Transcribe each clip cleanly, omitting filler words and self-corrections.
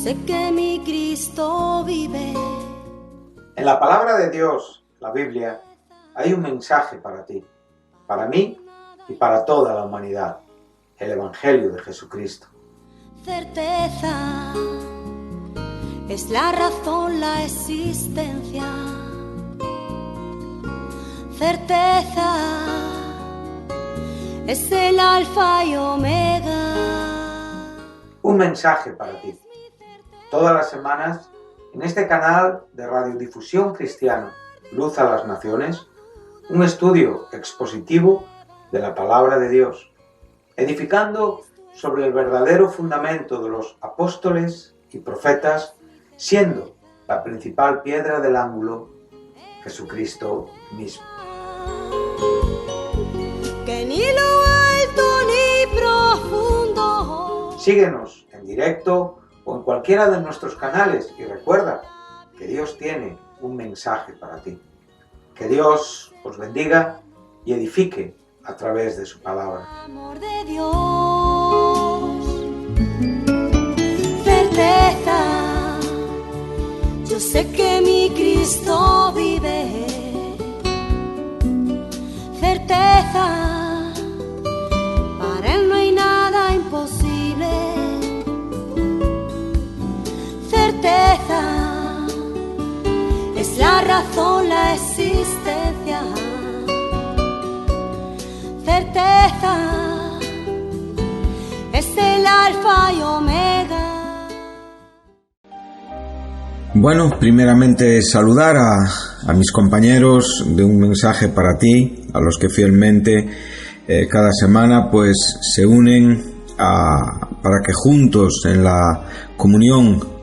sé que mi Cristo vive. En la palabra de Dios, la Biblia, hay un mensaje para ti, para mí y para toda la humanidad, el Evangelio de Jesucristo. Certeza es la razón, la existencia. Certeza es el alfa y omega. Un mensaje para ti. Todas las semanas, en este canal de radiodifusión cristiana, Luz a las Naciones, un estudio expositivo de la palabra de Dios, edificando sobre el verdadero fundamento de los apóstoles y profetas, siendo la principal piedra del ángulo Jesucristo mismo. Que ni lo alto ni profundo. Síguenos en directo o en cualquiera de nuestros canales y recuerda que Dios tiene un mensaje para ti. Que Dios os bendiga y edifique a través de su palabra. Amor de Dios, certeza, yo sé que mi Cristo vive. Certeza, para Él no hay nada imposible. Certeza, es la razón, la existencia. Certeza, es el alfa y omega. Bueno, primeramente saludar a mis compañeros de Un Mensaje para Ti, a los que fielmente cada semana pues se unen para que juntos en la comunión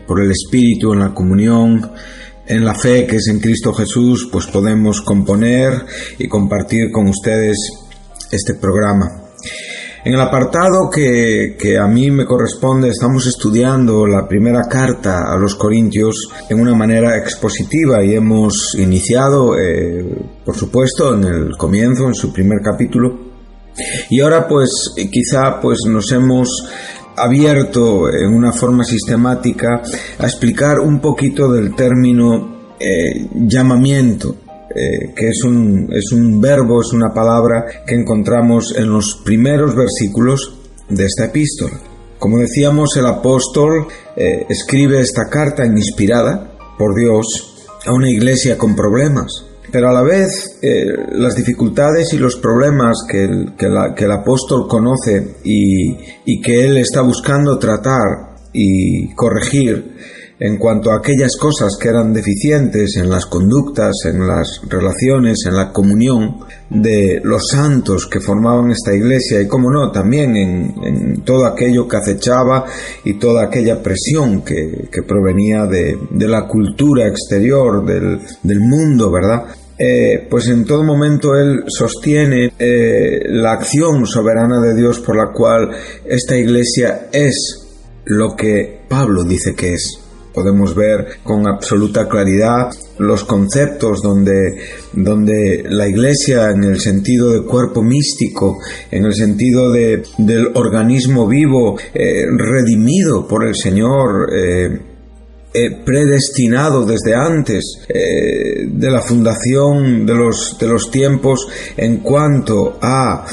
por el Espíritu, en la comunión en la fe que es en Cristo Jesús, pues podemos componer y compartir con ustedes este programa. En el apartado que a mí me corresponde, estamos estudiando la primera carta a los Corintios en una manera expositiva y hemos iniciado, por supuesto, en el comienzo, en su primer capítulo. Y ahora pues quizá pues nos hemos abierto en una forma sistemática a explicar un poquito del término llamamiento, que es un verbo, es una palabra que encontramos en los primeros versículos de esta epístola. Como decíamos, el apóstol escribe esta carta inspirada por Dios a una iglesia con problemas, pero a la vez las dificultades y los problemas que el apóstol conoce y que él está buscando tratar y corregir en cuanto a aquellas cosas que eran deficientes en las conductas, en las relaciones, en la comunión de los santos que formaban esta iglesia y, como no, también en todo aquello que acechaba y toda aquella presión que provenía de la cultura exterior, del mundo, ¿verdad? Pues en todo momento él sostiene la acción soberana de Dios por la cual esta iglesia es lo que Pablo dice que es. Podemos ver con absoluta claridad los conceptos donde la iglesia, en el sentido de cuerpo místico, en el sentido del organismo vivo, redimido por el Señor, predestinado desde antes de la fundación de los tiempos en cuanto a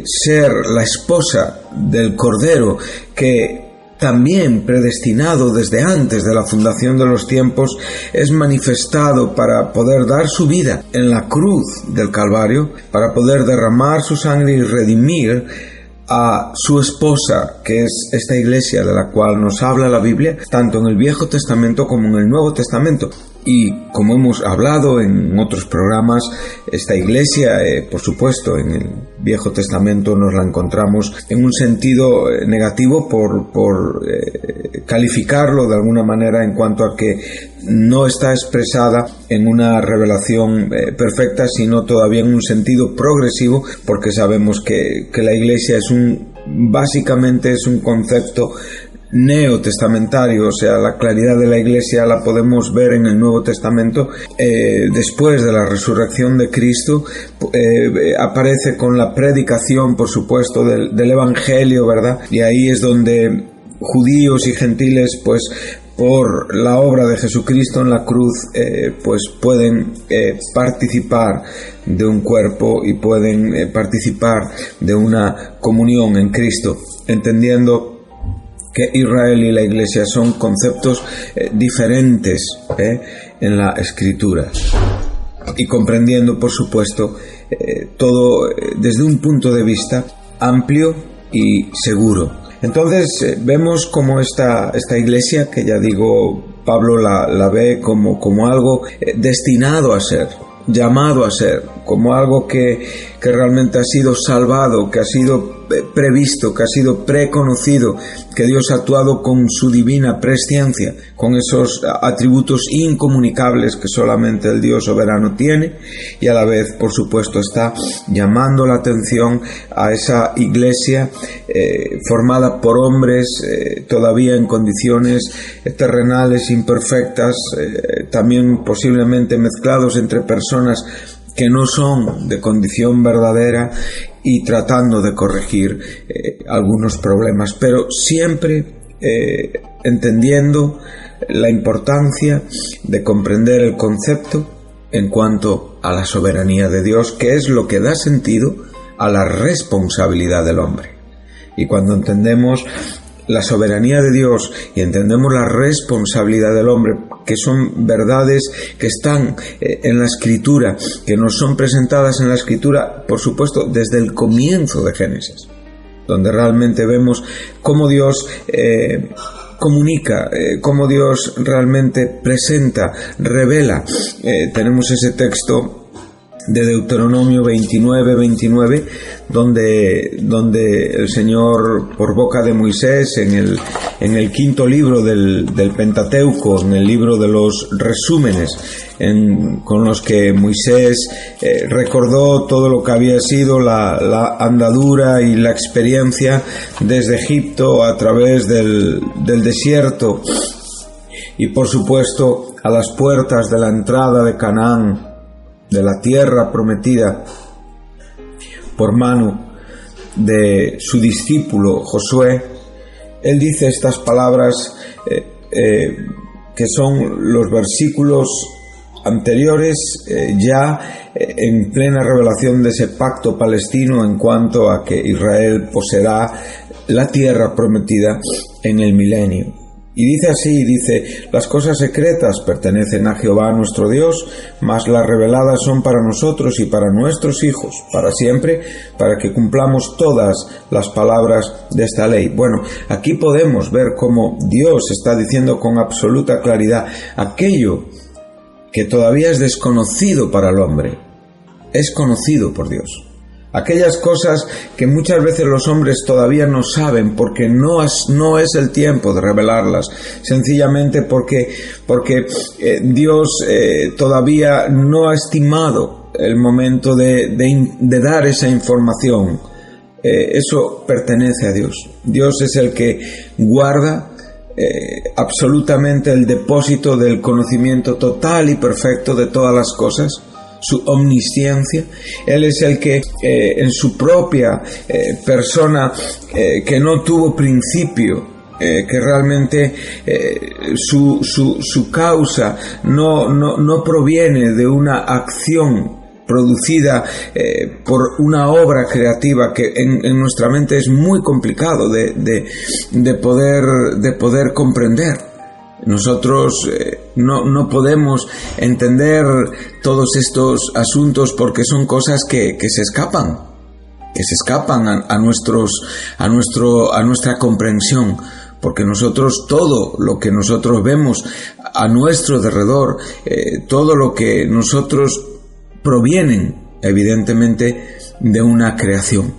ser la esposa del Cordero, que también predestinado desde antes de la fundación de los tiempos, es manifestado para poder dar su vida en la cruz del Calvario, para poder derramar su sangre y redimir a su esposa, que es esta iglesia de la cual nos habla la Biblia, tanto en el Viejo Testamento como en el Nuevo Testamento. Y como hemos hablado en otros programas, esta iglesia, por supuesto, en el Viejo Testamento nos la encontramos en un sentido negativo por calificarlo de alguna manera en cuanto a que no está expresada en una revelación perfecta, sino todavía en un sentido progresivo, porque sabemos que la iglesia básicamente es un concepto neotestamentario, o sea, la claridad de la iglesia la podemos ver en el Nuevo Testamento. Después de la resurrección de Cristo aparece con la predicación, por supuesto, del Evangelio, ¿verdad? Y ahí es donde judíos y gentiles, pues por la obra de Jesucristo en la cruz, pues pueden participar de un cuerpo y pueden participar de una comunión en Cristo, entendiendo que Israel y la Iglesia son conceptos diferentes en la Escritura, y comprendiendo, por supuesto, todo desde un punto de vista amplio y seguro. Entonces vemos como esta Iglesia, que ya digo, Pablo la ve como algo destinado a ser, llamado a ser, como algo que realmente ha sido salvado, que ha sido previsto, que ha sido preconocido, que Dios ha actuado con su divina presciencia, con esos atributos incomunicables que solamente el Dios soberano tiene, y a la vez, por supuesto, está llamando la atención a esa Iglesia formada por hombres todavía en condiciones terrenales imperfectas, también posiblemente mezclados entre personas que no son de condición verdadera, y tratando de corregir algunos problemas, pero siempre entendiendo la importancia de comprender el concepto en cuanto a la soberanía de Dios, que es lo que da sentido a la responsabilidad del hombre. Y cuando entendemos la soberanía de Dios y entendemos la responsabilidad del hombre, que son verdades que están en la Escritura, que nos son presentadas en la Escritura, por supuesto, desde el comienzo de Génesis, donde realmente vemos cómo Dios comunica, cómo Dios realmente presenta, revela. Tenemos ese texto de Deuteronomio 29, donde el Señor, por boca de Moisés, en el quinto libro del Pentateuco, en el libro de los resúmenes, con los que Moisés recordó todo lo que había sido la andadura y la experiencia desde Egipto a través del desierto, y por supuesto a las puertas de la entrada de Canaán, de la tierra prometida, por mano de su discípulo Josué. Él dice estas palabras que son los versículos anteriores, ya en plena revelación de ese pacto palestino en cuanto a que Israel poseerá la tierra prometida en el milenio. Y dice así, las cosas secretas pertenecen a Jehová nuestro Dios, mas las reveladas son para nosotros y para nuestros hijos, para siempre, para que cumplamos todas las palabras de esta ley. Bueno, aquí podemos ver cómo Dios está diciendo con absoluta claridad aquello que todavía es desconocido para el hombre, es conocido por Dios. Aquellas cosas que muchas veces los hombres todavía no saben porque no es el tiempo de revelarlas, sencillamente porque Dios todavía no ha estimado el momento de dar esa información. Eso pertenece a Dios. Dios es el que guarda absolutamente el depósito del conocimiento total y perfecto de todas las cosas, su omnisciencia. Él es el que en su propia persona, que no tuvo principio, que realmente su causa no proviene de una acción producida por una obra creativa que en nuestra mente es muy complicado de poder comprender. Nosotros no podemos entender todos estos asuntos porque son cosas que se escapan a nuestra comprensión, porque nosotros, todo lo que nosotros vemos a nuestro alrededor, todo lo que nosotros provienen evidentemente de una creación,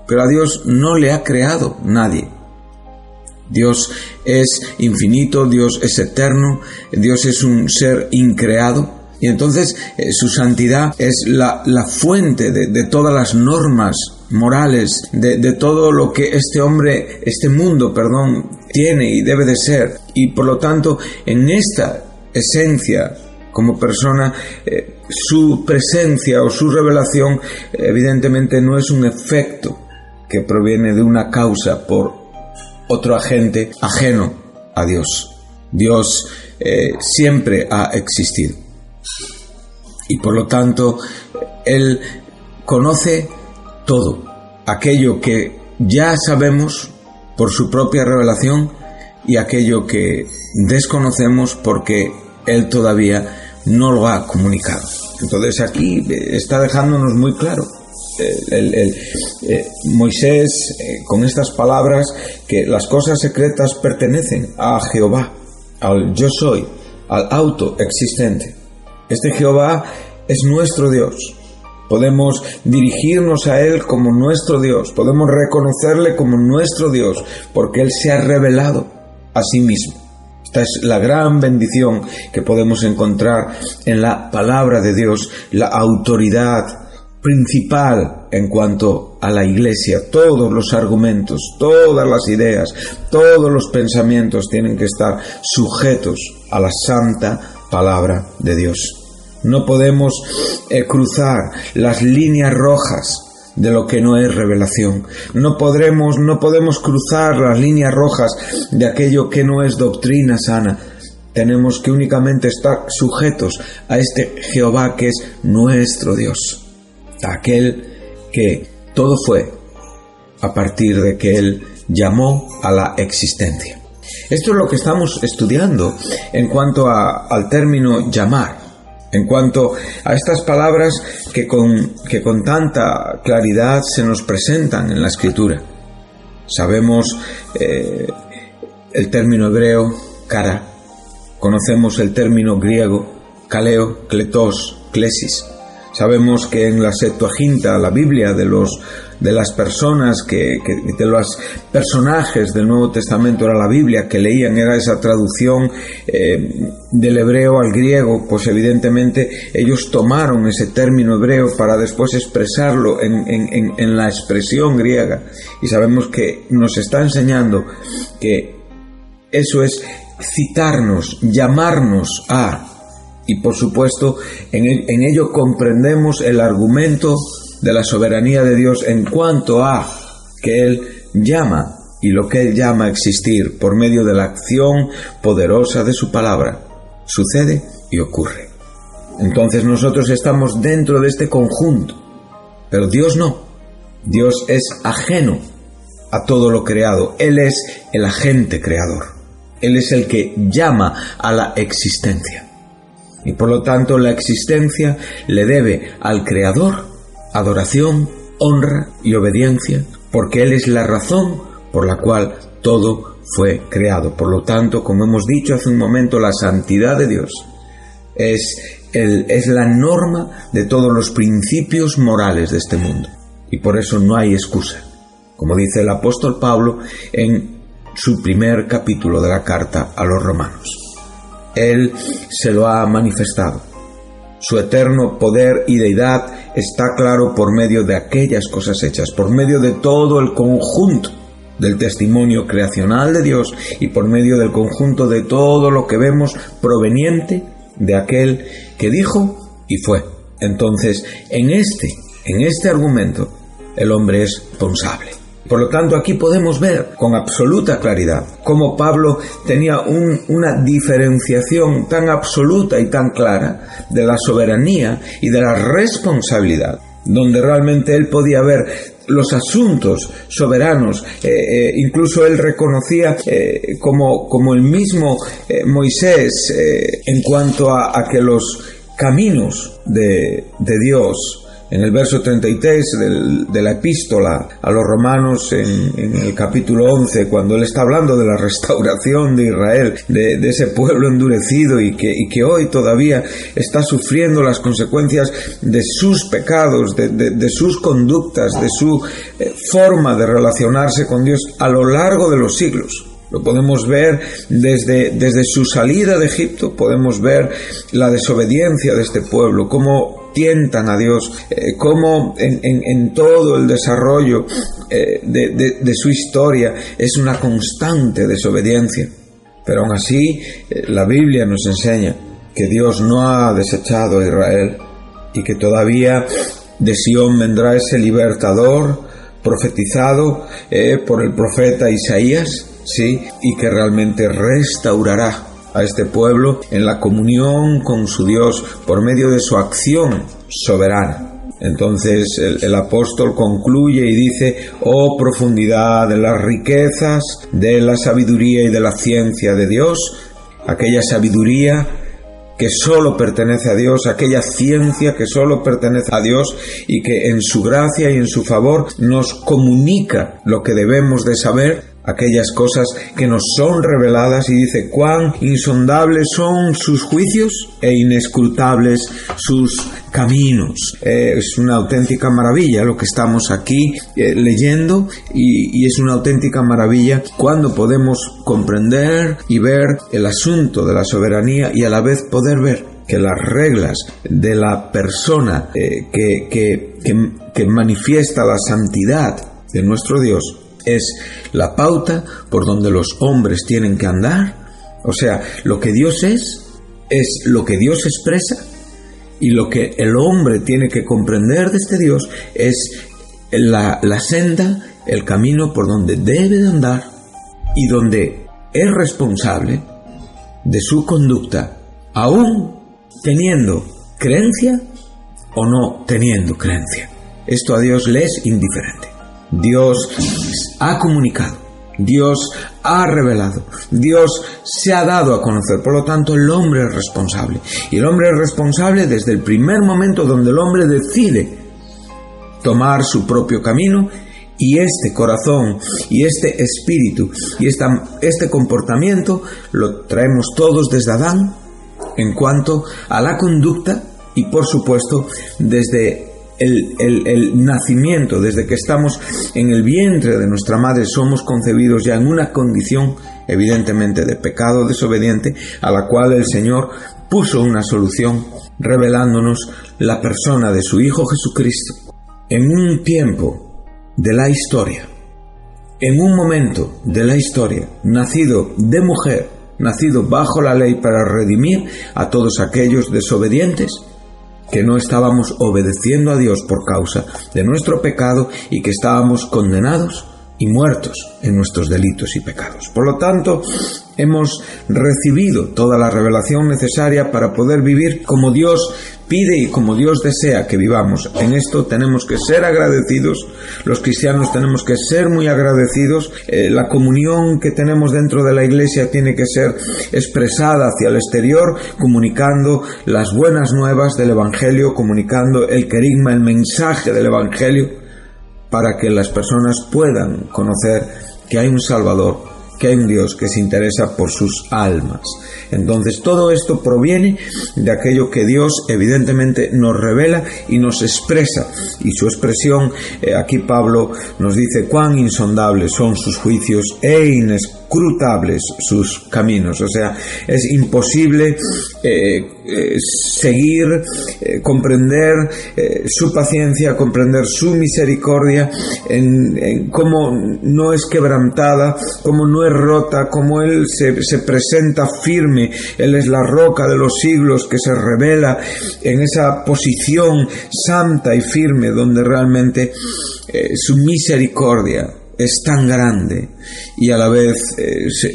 pero a Dios no le ha creado nadie. Dios es infinito, Dios es eterno, Dios es un ser increado, y entonces su santidad es la fuente de todas las normas morales, de todo lo que este mundo, tiene y debe de ser. Y por lo tanto, en esta esencia, como persona, su presencia o su revelación evidentemente no es un efecto que proviene de una causa por otro agente ajeno a Dios. Dios siempre ha existido. Y por lo tanto, Él conoce todo, aquello que ya sabemos por su propia revelación y aquello que desconocemos porque Él todavía no lo ha comunicado. Entonces aquí está dejándonos muy claro Moisés con estas palabras que las cosas secretas pertenecen a Jehová, al yo soy, al autoexistente. Este Jehová es nuestro Dios. Podemos dirigirnos a Él como nuestro Dios, podemos reconocerle como nuestro Dios, porque Él se ha revelado a sí mismo. Esta es la gran bendición que podemos encontrar en la palabra de Dios, la autoridad principal en cuanto a la Iglesia. Todos los argumentos, todas las ideas, todos los pensamientos tienen que estar sujetos a la santa palabra de Dios. No podemos cruzar las líneas rojas de lo que no es revelación. No podemos cruzar las líneas rojas de aquello que no es doctrina sana. Tenemos que únicamente estar sujetos a este Jehová que es nuestro Dios, aquel que todo fue a partir de que Él llamó a la existencia. Esto es lo que estamos estudiando en cuanto al término llamar. En cuanto a estas palabras que con tanta claridad se nos presentan en la Escritura. Sabemos el término hebreo, kara. Conocemos el término griego, kaleo, kletos, klesis. Sabemos que en la Septuaginta, la Biblia de las personas de los personajes del Nuevo Testamento era la Biblia que leían, era esa traducción del hebreo al griego, pues evidentemente ellos tomaron ese término hebreo para después expresarlo en la expresión griega, y sabemos que nos está enseñando que eso es citarnos, llamarnos a, y por supuesto en ello comprendemos el argumento de la soberanía de Dios en cuanto a que Él llama, y lo que Él llama a existir por medio de la acción poderosa de su palabra sucede y ocurre. Entonces nosotros estamos dentro de este conjunto, pero Dios no. Dios es ajeno a todo lo creado. Él es el agente creador. Él es el que llama a la existencia. Y por lo tanto la existencia le debe al Creador adoración, honra y obediencia, porque Él es la razón por la cual todo fue creado. Por lo tanto, como hemos dicho hace un momento, la santidad de Dios es la norma de todos los principios morales de este mundo. Y por eso no hay excusa. Como dice el apóstol Pablo en su primer capítulo de la carta a los romanos. Él se lo ha manifestado. Su eterno poder y deidad está claro por medio de aquellas cosas hechas, por medio de todo el conjunto del testimonio creacional de Dios y por medio del conjunto de todo lo que vemos proveniente de aquel que dijo y fue. Entonces, en este argumento, el hombre es responsable. Por lo tanto, aquí podemos ver con absoluta claridad cómo Pablo tenía una diferenciación tan absoluta y tan clara de la soberanía y de la responsabilidad, donde realmente él podía ver los asuntos soberanos. Incluso él reconocía como el mismo Moisés en cuanto a que los caminos de Dios, en el verso 33 de la epístola a los romanos, en el capítulo 11, cuando él está hablando de la restauración de Israel, de ese pueblo endurecido y que hoy todavía está sufriendo las consecuencias de sus pecados, de sus conductas, de su forma de relacionarse con Dios a lo largo de los siglos. Lo podemos ver desde su salida de Egipto, podemos ver la desobediencia de este pueblo, cómo tientan a Dios, cómo en todo el desarrollo de su historia es una constante desobediencia. Pero aún así, la Biblia nos enseña que Dios no ha desechado a Israel y que todavía de Sión vendrá ese libertador profetizado por el profeta Isaías, ¿sí? Y que realmente restaurará a este pueblo en la comunión con su Dios por medio de su acción soberana. Entonces el apóstol concluye y dice: oh profundidad de las riquezas, de la sabiduría y de la ciencia de Dios, aquella sabiduría que solo pertenece a Dios, aquella ciencia que solo pertenece a Dios y que en su gracia y en su favor nos comunica lo que debemos de saber, aquellas cosas que nos son reveladas, y dice: cuán insondables son sus juicios e inescrutables sus caminos. Es una auténtica maravilla lo que estamos aquí leyendo, y es una auténtica maravilla cuando podemos comprender y ver el asunto de la soberanía y a la vez poder ver que las reglas de la persona que manifiesta la santidad de nuestro Dios es la pauta por donde los hombres tienen que andar. O sea, lo que Dios es lo que Dios expresa, y lo que el hombre tiene que comprender de este Dios es la senda, el camino por donde debe de andar, y donde es responsable de su conducta, aún teniendo creencia o no teniendo creencia. Esto a Dios le es indiferente. Dios ha comunicado, Dios ha revelado, Dios se ha dado a conocer. Por lo tanto, el hombre es responsable. Y el hombre es responsable desde el primer momento donde el hombre decide tomar su propio camino, y este corazón y este espíritu y este comportamiento lo traemos todos desde Adán en cuanto a la conducta, y por supuesto desde el nacimiento, desde que estamos en el vientre de nuestra madre, somos concebidos ya en una condición evidentemente de pecado desobediente, a la cual el Señor puso una solución revelándonos la persona de su Hijo Jesucristo. En un tiempo de la historia, en un momento de la historia, nacido de mujer, nacido bajo la ley para redimir a todos aquellos desobedientes que no estábamos obedeciendo a Dios por causa de nuestro pecado y que estábamos condenados y muertos en nuestros delitos y pecados. Por lo tanto, hemos recibido toda la revelación necesaria para poder vivir como Dios pide y como Dios desea que vivamos. En esto tenemos que ser agradecidos. Los cristianos tenemos que ser muy agradecidos. La comunión que tenemos dentro de la iglesia tiene que ser expresada hacia el exterior, comunicando las buenas nuevas del Evangelio, comunicando el querigma, el mensaje del Evangelio, para que las personas puedan conocer que hay un Salvador, que hay un Dios que se interesa por sus almas. Entonces todo esto proviene de aquello que Dios evidentemente nos revela y nos expresa, y su expresión, aquí Pablo nos dice: cuán insondables son sus juicios e inescrutables sus caminos. O sea, es imposible seguir, comprender su paciencia, comprender su misericordia, en cómo no es quebrantada, cómo no es rota, cómo Él se presenta firme. Él es la roca de los siglos que se revela en esa posición santa y firme, donde realmente su misericordia es tan grande y a la vez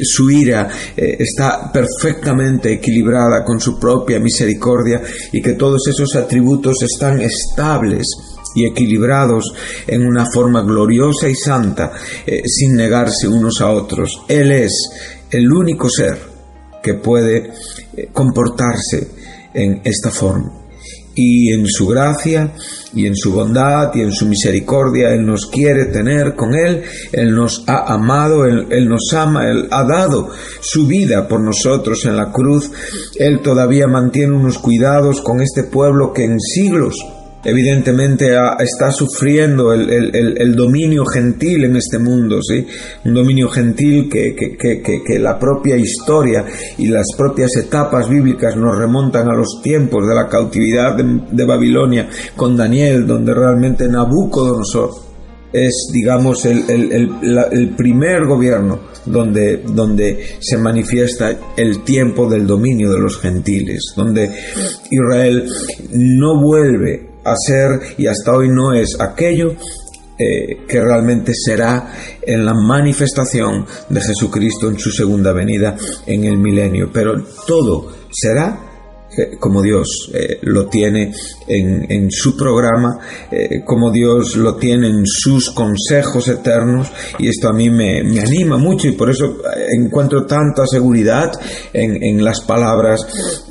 su ira está perfectamente equilibrada con su propia misericordia, y que todos esos atributos están estables y equilibrados en una forma gloriosa y santa, sin negarse unos a otros. Él es el único ser que puede comportarse en esta forma. Y en su gracia y en su bondad y en su misericordia Él nos quiere tener con Él. Él nos ha amado, Él nos ama, Él ha dado su vida por nosotros en la cruz. Él todavía mantiene unos cuidados con este pueblo que en siglos evidentemente está sufriendo el dominio gentil en este mundo, ¿sí? Un dominio gentil que la propia historia y las propias etapas bíblicas nos remontan a los tiempos de la cautividad de Babilonia con Daniel, donde realmente Nabucodonosor es, digamos, el primer gobierno donde se manifiesta el tiempo del dominio de los gentiles, donde Israel no vuelve a ser, y hasta hoy no es, aquello que realmente será en la manifestación de Jesucristo en su segunda venida en el milenio. Pero todo será como Dios lo tiene en su programa, como Dios lo tiene en sus consejos eternos, y esto a mí me anima mucho, y por eso encuentro tanta seguridad en las palabras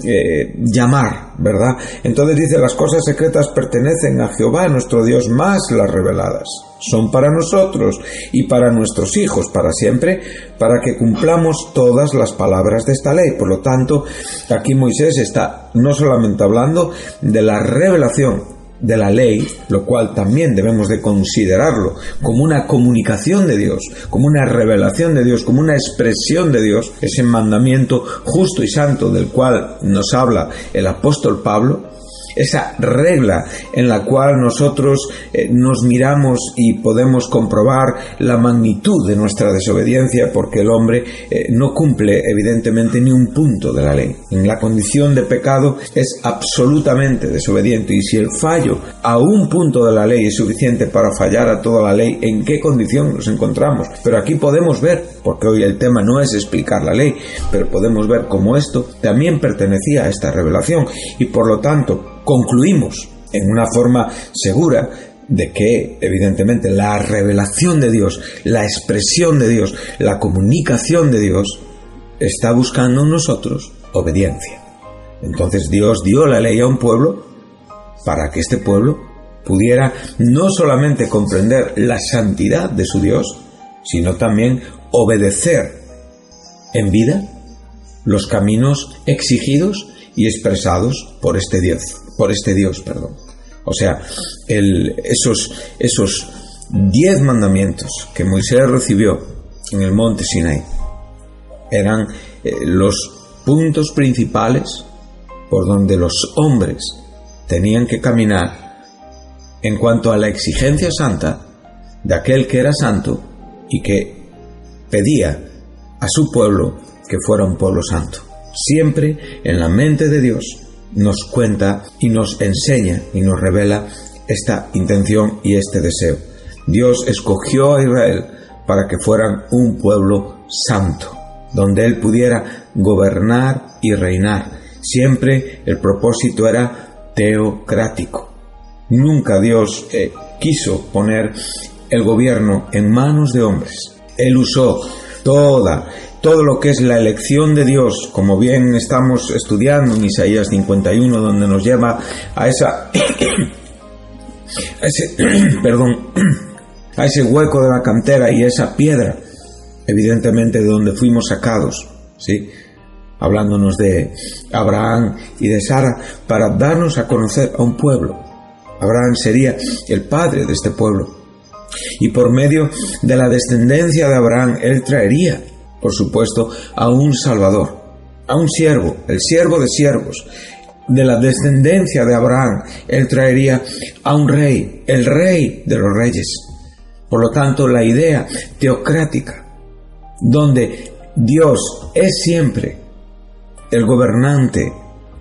llamar, ¿verdad? Entonces dice: las cosas secretas pertenecen a Jehová nuestro Dios, más las reveladas son para nosotros y para nuestros hijos para siempre, para que cumplamos todas las palabras de esta ley. Por lo tanto, aquí Moisés está no solamente hablando de la revelación de la ley, lo cual también debemos de considerarlo como una comunicación de Dios, como una revelación de Dios, como una expresión de Dios, ese mandamiento justo y santo del cual nos habla el apóstol Pablo, esa regla en la cual nosotros nos miramos y podemos comprobar la magnitud de nuestra desobediencia, porque el hombre no cumple evidentemente ni un punto de la ley. En la condición de pecado es absolutamente desobediente, y si el fallo a un punto de la ley es suficiente para fallar a toda la ley, ¿en qué condición nos encontramos? Pero aquí podemos ver, porque hoy el tema no es explicar la ley, pero podemos ver cómo esto también pertenecía a esta revelación, y por lo tanto concluimos en una forma segura de que evidentemente la revelación de Dios, la expresión de Dios, la comunicación de Dios está buscando en nosotros obediencia. Entonces Dios dio la ley a un pueblo para que este pueblo pudiera no solamente comprender la santidad de su Dios, sino también obedecer en vida los caminos exigidos y expresados por este Dios. O sea, esos 10 mandamientos que Moisés recibió en el monte Sinaí eran los puntos principales por donde los hombres tenían que caminar en cuanto a la exigencia santa de aquel que era santo y que pedía a su pueblo que fuera un pueblo santo. Siempre en la mente de Dios nos cuenta y nos enseña y nos revela esta intención y este deseo. Dios escogió a Israel para que fueran un pueblo santo, donde Él pudiera gobernar y reinar. Siempre el propósito era teocrático. Nunca Dios quiso poner el gobierno en manos de hombres. Él usó todo lo que es la elección de Dios, como bien estamos estudiando en Isaías 51, donde nos lleva a ese hueco de la cantera y esa piedra, evidentemente de donde fuimos sacados, ¿sí? Hablándonos de Abraham y de Sara, para darnos a conocer a un pueblo. Abraham sería el padre de este pueblo, y por medio de la descendencia de Abraham, él traería, por supuesto, a un Salvador, a un siervo, el siervo de siervos. De la descendencia de Abraham, él traería a un rey, el rey de los reyes. Por lo tanto, la idea teocrática, donde Dios es siempre el gobernante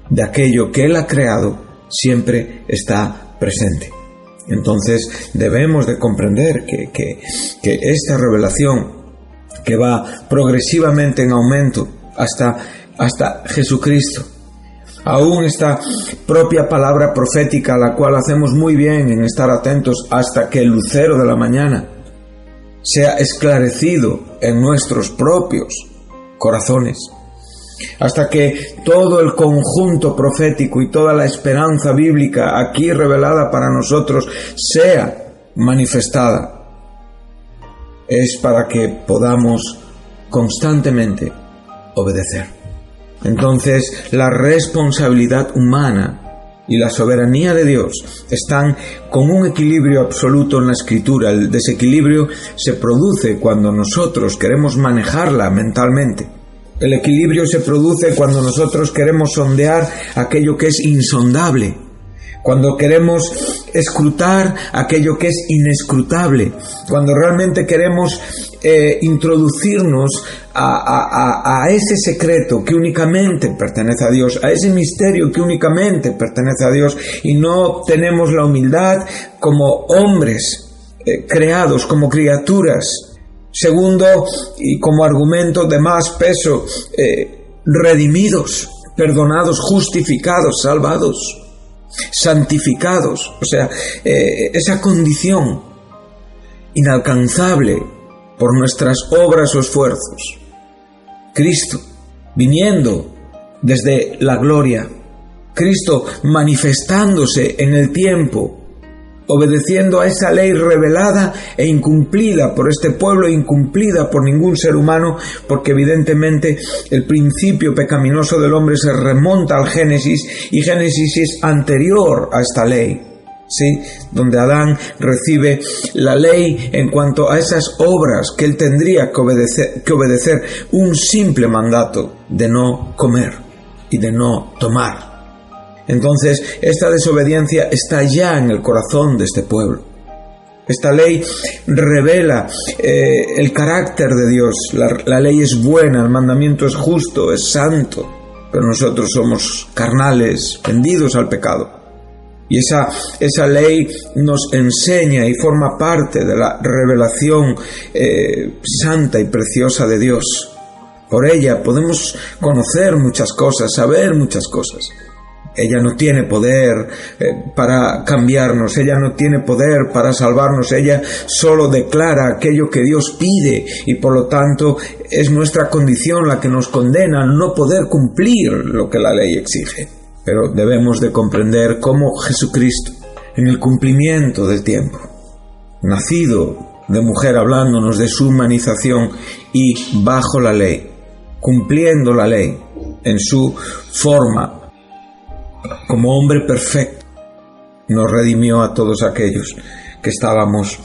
de aquello que Él ha creado, siempre está presente. Entonces, debemos de comprender que esta revelación, que va progresivamente en aumento hasta Jesucristo, aún esta propia palabra profética, a la cual hacemos muy bien en estar atentos hasta que el lucero de la mañana sea esclarecido en nuestros propios corazones, hasta que todo el conjunto profético y toda la esperanza bíblica aquí revelada para nosotros sea manifestada. Es para que podamos constantemente obedecer. Entonces, la responsabilidad humana y la soberanía de Dios están con un equilibrio absoluto en la Escritura. El desequilibrio se produce cuando nosotros queremos manejarla mentalmente. El equilibrio se produce cuando nosotros queremos sondear aquello que es insondable, cuando queremos escrutar aquello que es inescrutable, cuando realmente queremos introducirnos a ese secreto que únicamente pertenece a Dios, a ese misterio que únicamente pertenece a Dios, y no tenemos la humildad como hombres creados como criaturas. Segundo, y como argumento de más peso, redimidos, perdonados, justificados, salvados, santificados. O sea, esa condición inalcanzable por nuestras obras o esfuerzos. Cristo viniendo desde la gloria, Cristo manifestándose en el tiempo, obedeciendo a esa ley revelada e incumplida por este pueblo, incumplida por ningún ser humano, porque evidentemente el principio pecaminoso del hombre se remonta al Génesis, y Génesis es anterior a esta ley, ¿sí? Donde Adán recibe la ley en cuanto a esas obras que él tendría que obedecer, un simple mandato de no comer y de no tomar. Entonces, esta desobediencia está ya en el corazón de este pueblo. Esta ley revela el carácter de Dios. La ley es buena, el mandamiento es justo, es santo, pero nosotros somos carnales, vendidos al pecado. Y esa ley nos enseña y forma parte de la revelación santa y preciosa de Dios. Por ella podemos conocer muchas cosas, saber muchas cosas. Ella no tiene poder para cambiarnos, ella no tiene poder para salvarnos, ella solo declara aquello que Dios pide, y por lo tanto es nuestra condición la que nos condena a no poder cumplir lo que la ley exige. Pero debemos de comprender cómo Jesucristo, en el cumplimiento del tiempo, nacido de mujer, hablándonos de su humanización y bajo la ley, cumpliendo la ley en su forma, como hombre perfecto, nos redimió a todos aquellos que estábamos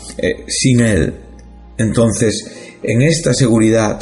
sin Él. Entonces, en esta seguridad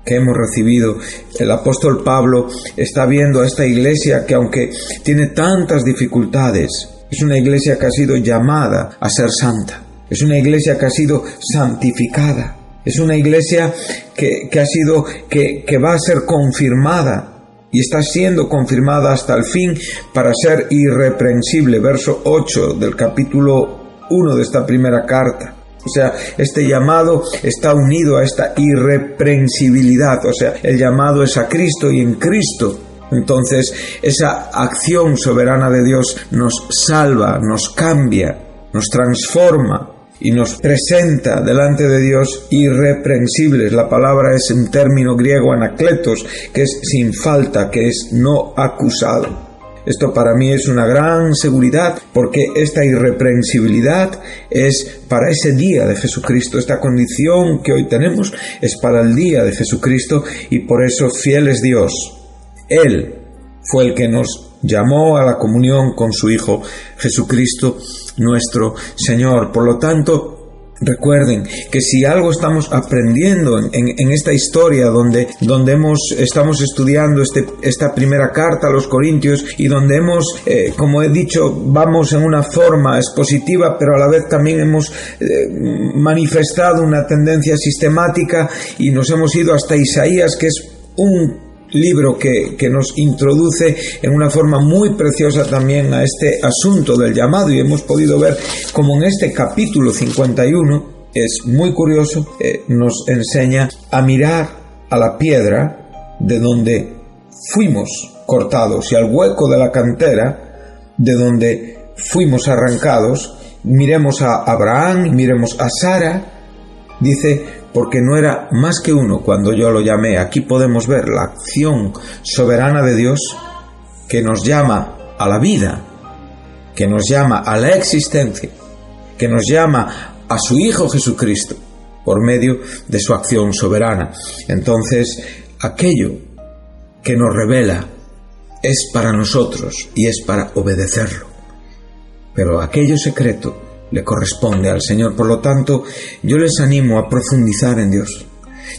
que hemos recibido, el apóstol Pablo está viendo a esta iglesia que, aunque tiene tantas dificultades, es una iglesia que ha sido llamada a ser santa, es una iglesia que ha sido santificada, es una iglesia que va a ser confirmada, y está siendo confirmada hasta el fin para ser irreprensible. Verso 8 del capítulo 1 de esta primera carta. O sea, este llamado está unido a esta irreprensibilidad. O sea, el llamado es a Cristo y en Cristo. Entonces, esa acción soberana de Dios nos salva, nos cambia, nos transforma y nos presenta delante de Dios irreprensibles. La palabra es un término griego anakletos, que es sin falta, que es no acusado. Esto para mí es una gran seguridad, porque esta irreprensibilidad es para ese día de Jesucristo. Esta condición que hoy tenemos es para el día de Jesucristo, y por eso fiel es Dios. Él fue el que nos llamó a la comunión con su Hijo Jesucristo nuestro Señor. Por lo tanto, recuerden que si algo estamos aprendiendo en esta historia donde estamos estudiando esta primera carta a los Corintios, y donde hemos, como he dicho, vamos en una forma expositiva, pero a la vez también hemos manifestado una tendencia sistemática, y nos hemos ido hasta Isaías, que es un libro que nos introduce en una forma muy preciosa también a este asunto del llamado, y hemos podido ver como en este capítulo 51, es muy curioso, nos enseña a mirar a la piedra de donde fuimos cortados y al hueco de la cantera de donde fuimos arrancados. Miremos a Abraham, miremos a Sara, dice, porque no era más que uno cuando yo lo llamé. Aquí podemos ver la acción soberana de Dios, que nos llama a la vida, que nos llama a la existencia, que nos llama a su Hijo Jesucristo por medio de su acción soberana. Entonces, aquello que nos revela es para nosotros y es para obedecerlo, pero aquello secreto le corresponde al Señor. Por lo tanto, yo les animo a profundizar en Dios.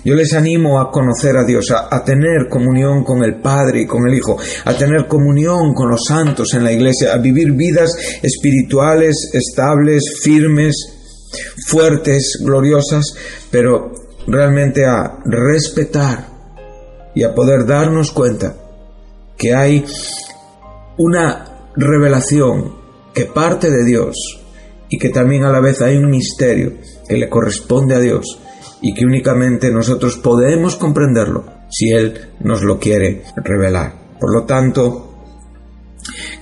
Yo les animo a conocer a Dios, a tener comunión con el Padre y con el Hijo, a tener comunión con los santos en la iglesia, a vivir vidas espirituales, estables, firmes, fuertes, gloriosas, pero realmente a respetar y a poder darnos cuenta que hay una revelación que parte de Dios y que también a la vez hay un misterio que le corresponde a Dios y que únicamente nosotros podemos comprenderlo si Él nos lo quiere revelar. Por lo tanto,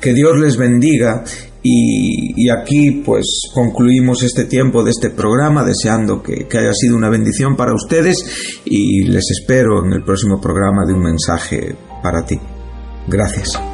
que Dios les bendiga y aquí pues concluimos este tiempo de este programa deseando que haya sido una bendición para ustedes y les espero en el próximo programa de Un Mensaje para Ti. Gracias.